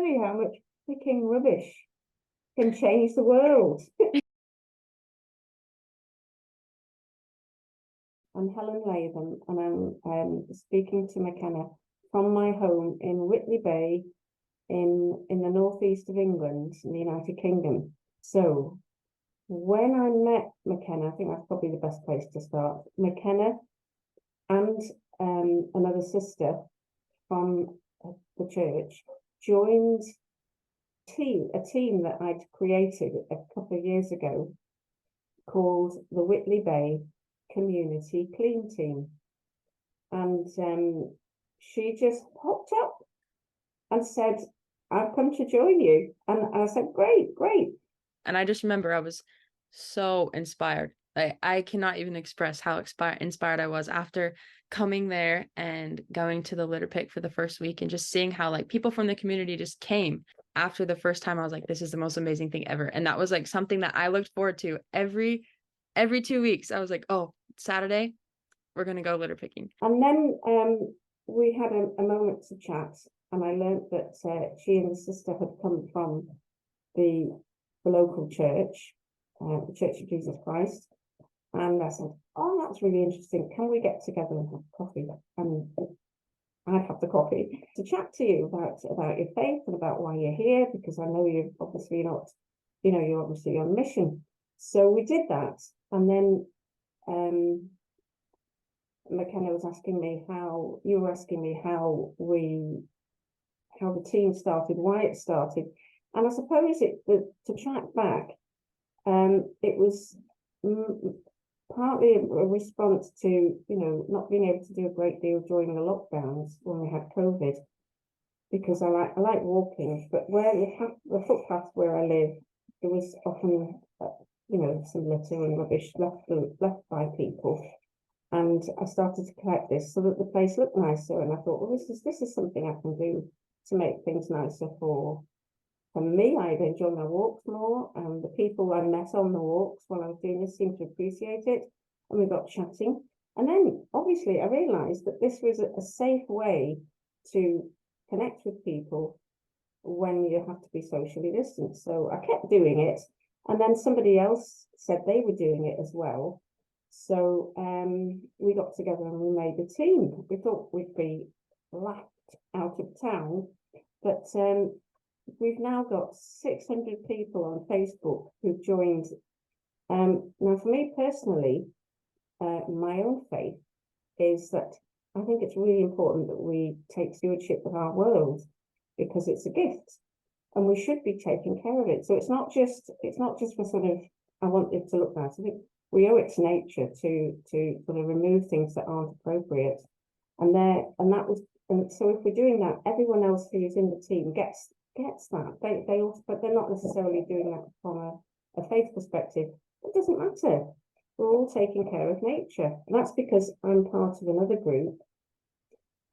funny how much freaking rubbish can change the world. I'm Helen Latham, and I'm speaking to McKenna from my home in Whitley Bay in the northeast of England, in the United Kingdom. So when I met McKenna, I think that's probably the best place to start. McKenna and another sister from the church joined a team that I'd created a couple of years ago called the Whitley Bay Community Clean Team. And she just popped up and said, I've come to join you. And I said, great. And I just remember I was so inspired. I cannot even express how inspired I was after coming there and going to the litter pick for the first week and just seeing how people from the community just came. After the first time, I was like, this is the most amazing thing ever. And that was something that I looked forward to every 2 weeks. I was like, oh, Saturday, we're going to go litter picking. And then we had a moment to chat, and I learned that she and the sister had come from the local church, the Church of Jesus Christ. And I said, oh, that's really interesting. Can we get together and have coffee? And I'd have the coffee to chat to you about your faith and about why you're here, because I know you're obviously not, you're obviously on mission. So we did that. And then McKenna was asking me how the team started, why it started. And I suppose to track back, it was partly a response to, not being able to do a great deal during the lockdowns when we had COVID, because I like walking, but where the footpath where I live, there was often, some litter and rubbish left by people. And I started to collect this so that the place looked nicer. And I thought, well, this is something I can do to make things nicer for me. I'd enjoy my walks more, and the people I met on the walks while I was doing this seemed to appreciate it, and we got chatting. And then obviously I realized that this was a safe way to connect with people when you have to be socially distanced. So I kept doing it, and then somebody else said they were doing it as well. So we got together and we made a team. We thought we'd be laughed out of town, but we've now got 600 people on Facebook who've joined. Now, for me personally, my own faith is that I think it's really important that we take stewardship of our world, because it's a gift and we should be taking care of it. So it's not just for sort of, I want it to look nice. I think we owe it to nature to sort of remove things that aren't appropriate. And so if we're doing that, everyone else who's in the team gets that. They also, but they're not necessarily doing that from a faith perspective. It doesn't matter. We're all taking care of nature. And that's because I'm part of another group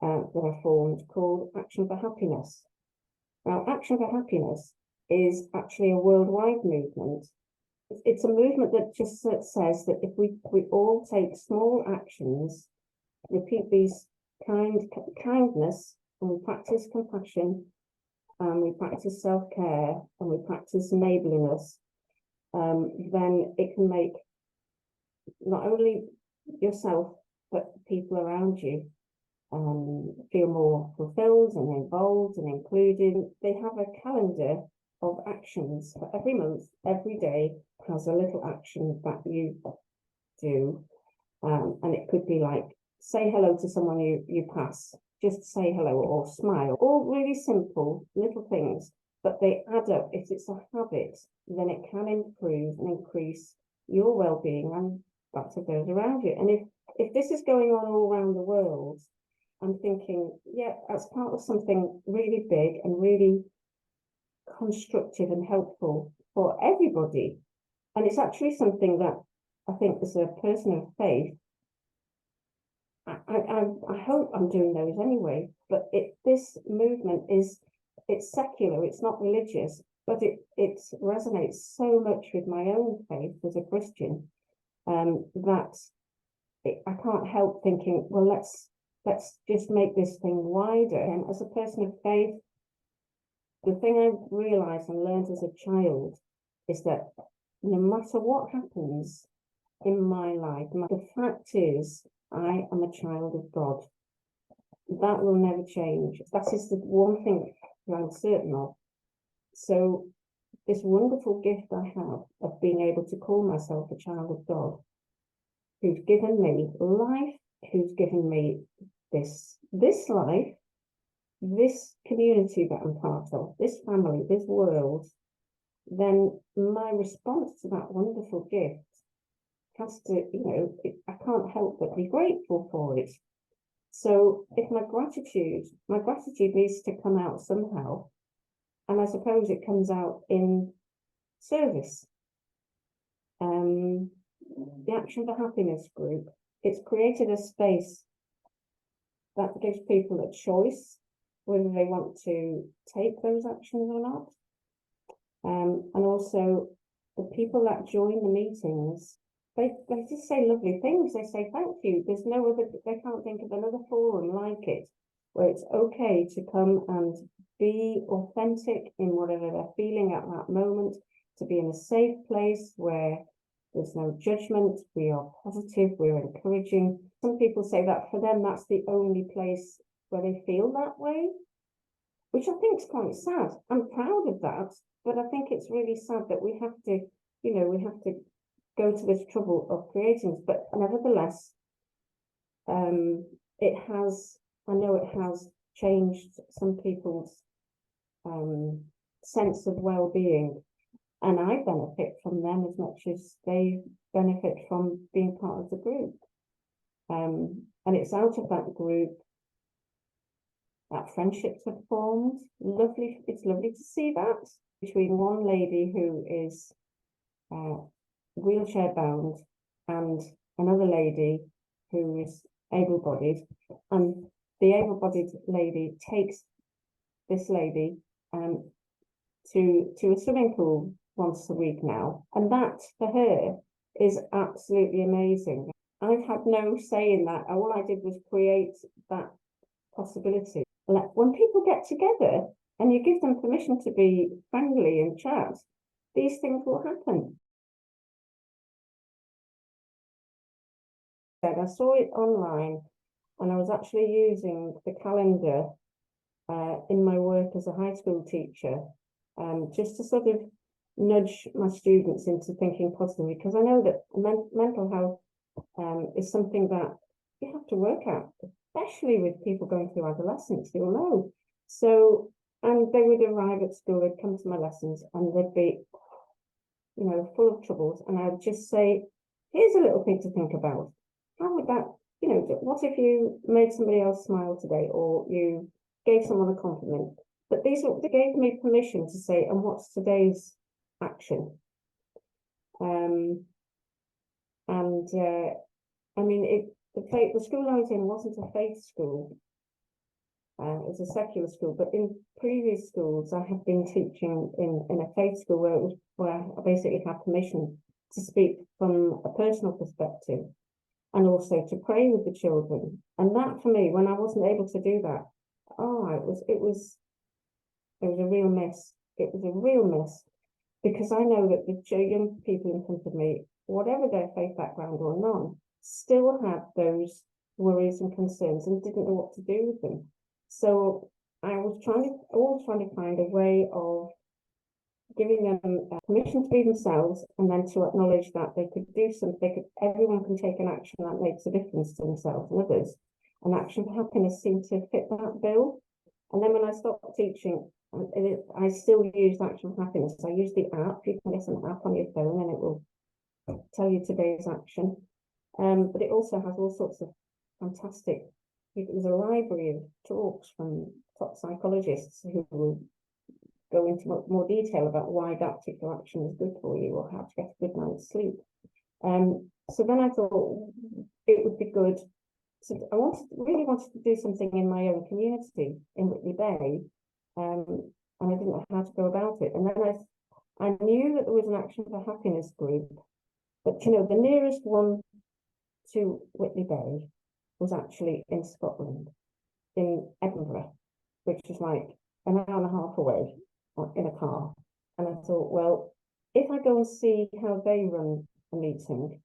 that I formed called Action for Happiness. Now, Action for Happiness is actually a worldwide movement. It's a movement that just says that if we all take small actions, repeat these kindness, and we practice compassion, and we practice self-care, and we practice neighborliness, then it can make not only yourself, but people around you feel more fulfilled and involved and included. They have a calendar of actions for every month. Every day has a little action that you do. And it could be like, say hello to someone you pass. Just say hello or smile. All really simple little things, but they add up. If it's a habit, then it can improve and increase your well-being and that of those around you. And if this is going on all around the world, I'm thinking, yeah, that's part of something really big and really constructive and helpful for everybody. And it's actually something that I think, as a person of faith, I hope I'm doing those anyway, but this movement it's secular, it's not religious, but it resonates so much with my own faith as a Christian, that I can't help thinking, well, let's just make this thing wider. And as a person of faith, the thing I realised and learned as a child is that no matter what happens in my life, the fact is I am a child of God. That will never change. That is the one thing I'm certain of. So this wonderful gift I have of being able to call myself a child of God, who's given me life, who's given me this life, this community that I'm part of, this family, this world, then my response to that wonderful gift has to, I can't help but be grateful for it. So if my gratitude needs to come out somehow, and I suppose it comes out in service. The Action for Happiness group, it's created a space that gives people a choice whether they want to take those actions or not. And also the people that join the meetings, they just say lovely things. They say thank you. There's no other, they can't think of another forum like it, where it's okay to come and be authentic in whatever they're feeling at that moment, to be in a safe place where there's no judgment, we are positive, we're encouraging. Some people say that for them, that's the only place where they feel that way, which I think is quite sad. I'm proud of that, but I think it's really sad that we have to, we have to go to this trouble of creating this. But nevertheless, I know it has changed some people's sense of well-being, and I benefit from them as much as they benefit from being part of the group. And it's out of that group that friendships have formed. Lovely, it's lovely to see that between one lady who is wheelchair bound and another lady who is able-bodied, and the able-bodied lady takes this lady to a swimming pool once a week now, and that for her is absolutely amazing. I've had no say in that. All I did was create that possibility. When people get together and you give them permission to be friendly and chat, these things will happen. I saw it online, and I was actually using the calendar in my work as a high school teacher, just to sort of nudge my students into thinking positively, because I know that mental health is something that you have to work at, especially with people going through adolescence, you'll know. So, and they would arrive at school, they'd come to my lessons, and they'd be, full of troubles, and I'd just say, here's a little thing to think about. How would that, what if you made somebody else smile today, or you gave someone a compliment? But they gave me permission to say, and what's today's action? I mean, the school I was in wasn't a faith school. It was a secular school, but in previous schools, I have been teaching in a faith school where I basically had permission to speak from a personal perspective, and also to pray with the children. And that for me, when I wasn't able to do that, it was a real miss. It was a real miss, because I know that the young people in front of me, whatever their faith background or none, still had those worries and concerns and didn't know what to do with them. So I was always trying to find a way of giving them permission to be themselves, and then to acknowledge that they could do something. Everyone can take an action that makes a difference to themselves and others. And Action for Happiness seemed to fit that bill. And then when I stopped teaching, I still use Action for Happiness. I use the app. You can get an app on your phone, and it will tell you today's action. But it also has all sorts of fantastic. There's a library of talks from top psychologists who will go into more detail about why that particular action is good for you, or how to get a good night's sleep. So then I thought it would be good. So I really wanted to do something in my own community in Whitley Bay, and I didn't know how to go about it. And then I knew that there was an Action for Happiness group, but the nearest one to Whitley Bay was actually in Scotland, in Edinburgh, which is like an hour and a half away. in a car. And I thought, well, if I go and see how they run a meeting,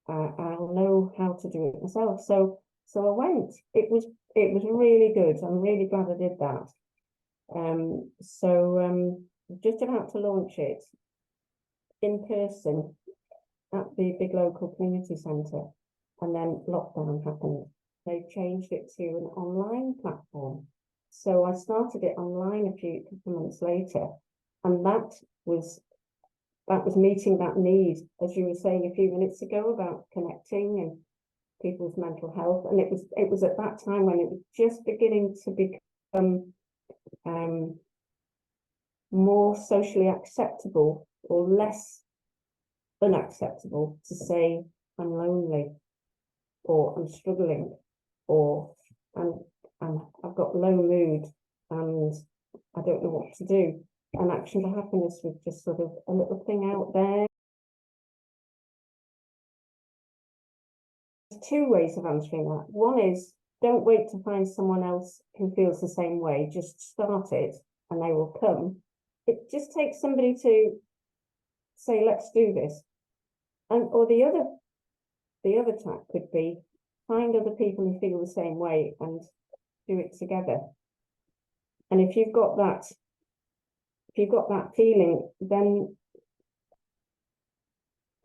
I'll know how to do it myself. So I went. It was really good. I'm really glad I did that. Just about to launch it in person at the big local community centre, and then lockdown happened. They changed it to an online platform. So I started it online a couple months later, and that was meeting that need, as you were saying a few minutes ago, about connecting and people's mental health. And it was at that time when it was just beginning to become more socially acceptable or less unacceptable to say I'm lonely, or I'm struggling, or I've got low mood and I don't know what to do. And Action for Happiness was just sort of a little thing out there. There's two ways of answering that. One is, don't wait to find someone else who feels the same way. Just start it and they will come. It just takes somebody to say, let's do this. Or the other tack could be, find other people who feel the same way and do it together. And if you've got that feeling, then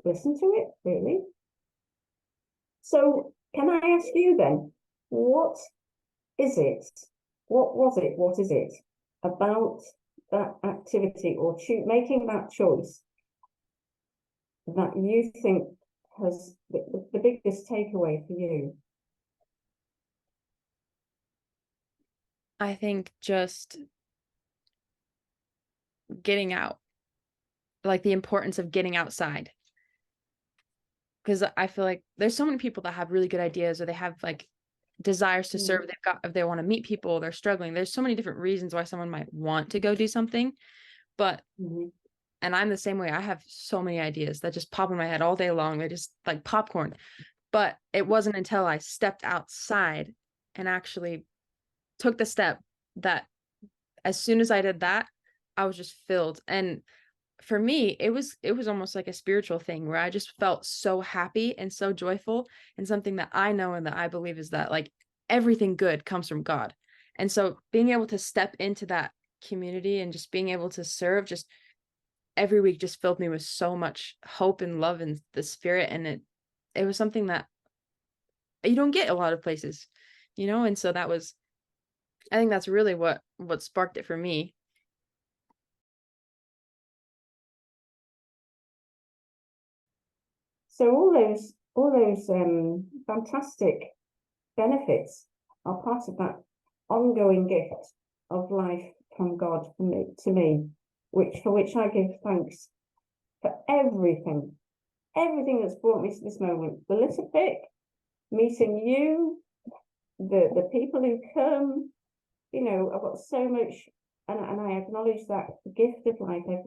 listen to it, really. So can I ask you then, what is it? What was it? What is it about that activity or making that choice that you think has the biggest takeaway for you? I think just getting out, like the importance of getting outside. Because I feel like there's so many people that have really good ideas, or they have like desires to serve. If they want to meet people, they're struggling. There's so many different reasons why someone might want to go do something. But and I'm the same way. I have so many ideas that just pop in my head all day long. They're just like popcorn. But it wasn't until I stepped outside and actually took the step that as soon as I did that, I was just filled. And for me, it was almost like a spiritual thing where I just felt so happy and so joyful, and something that I know and that I believe is that like everything good comes from God. And so being able to step into that community and just being able to serve just every week just filled me with so much hope and love in the spirit. And it was something that you don't get a lot of places, and so I think that's really what sparked it for me. So all those fantastic benefits are part of that ongoing gift of life from God to me, for which I give thanks for everything that's brought me to this moment. The little pick, meeting you, the people who come, I've got so much, and I acknowledge that gift of life every